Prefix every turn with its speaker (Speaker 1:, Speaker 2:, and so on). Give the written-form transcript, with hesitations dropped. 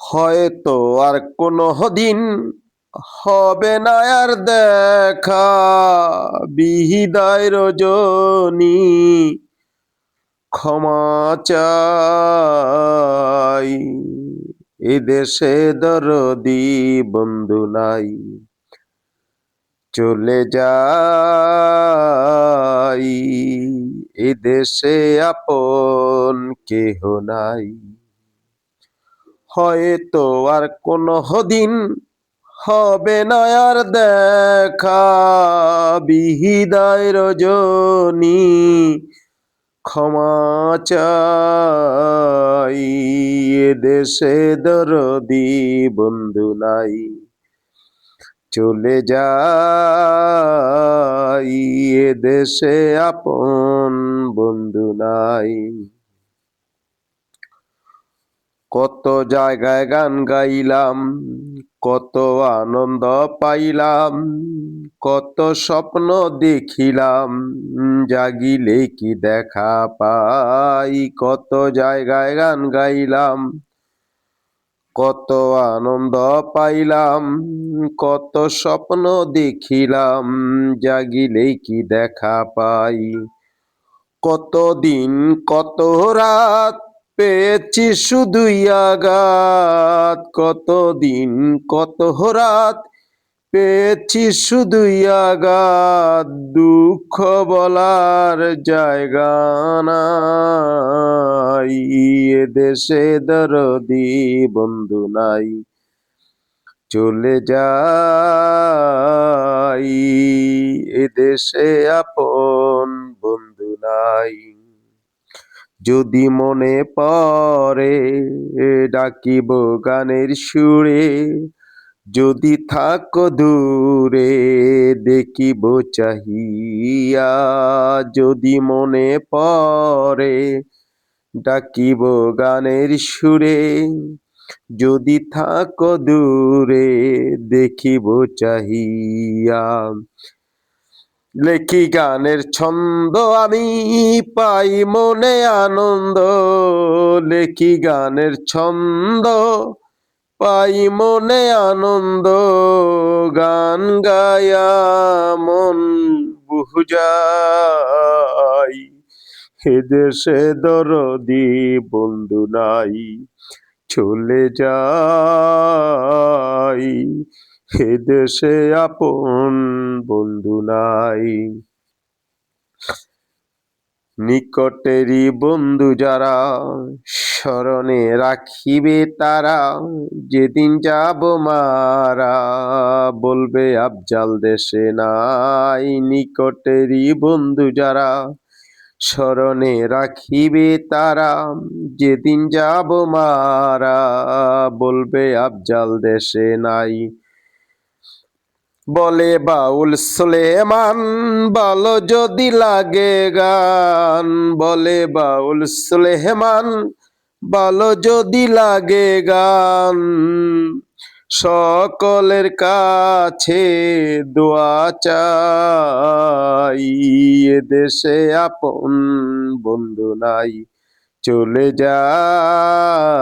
Speaker 1: হয়তো আর কোনো দিন হবে না আর দেখা, বিদায় রজনী ক্ষমা চাই। এদেশে দরদি বন্ধু নাই, চলে যাই। এদেশে আপন কেহ নাই, হয়তো আর কোনো দিন হবে না আর দেখা, বিদায় রজনী ক্ষমা চাই। এদেশে দরদি বন্ধু নাই, চলে যাই। এদেশে আপন বন্ধু নাই। কত জায়গায় গান গাইলাম, কত আনন্দ পাইলাম, কত স্বপ্ন দেখিলাম, জাগিলে কি দেখা পাই। কত জায়গায় গান গাইলাম, কত আনন্দ পাইলাম, কত স্বপ্ন দেখিলাম, জাগিলে কি দেখা পাই। কতদিন কত রাত পেয়েছি শুধুই আঘাত, কতদিন কত রাত পেয়েছি শুধুই আঘাত, দুঃখ বলার জায়গা নাই। এদেশে দরদি বন্ধু নাই, চলে যাই। এদেশে আপন বন্ধু নাই। যদি মনে পড়ে ডাকিব গানের সুরে, যদি থাকো দূরে দেখিব চাহিয়া। যদি মনে পড়ে ডাকিব গানের সুরে, যদি থাকো দূরে দেখিব চাহিয়া। লেখি গানের ছন্দ আমি পাই মনে আনন্দ, লেখি গানের ছন্দ পাই মনে আনন্দ, গান গায়া মন বুঝাই। এদেশে দরদি বন্ধু নাই, চলে যাই। এদেশে আপন বন্ধু নাই। নিকটেরই বন্ধু যারা স্মরণে রাখিবে তারা, যেদিন যাব মারা বলবে আফজাল দেশে নাই। নিকটেরই বন্ধু যারা স্মরণে রাখিবে তারা, যেদিন যাব মারা বলবে আফজাল দেশে নাই। বলে বাউল সুলেমান ভালো যদি লাগে গান, বলে বাউল সুলেমান ভালো যদি লাগে গান, সকলের কাছে দোয়া চাই। এদেশে আপন বন্ধু নাই, চলে যাই।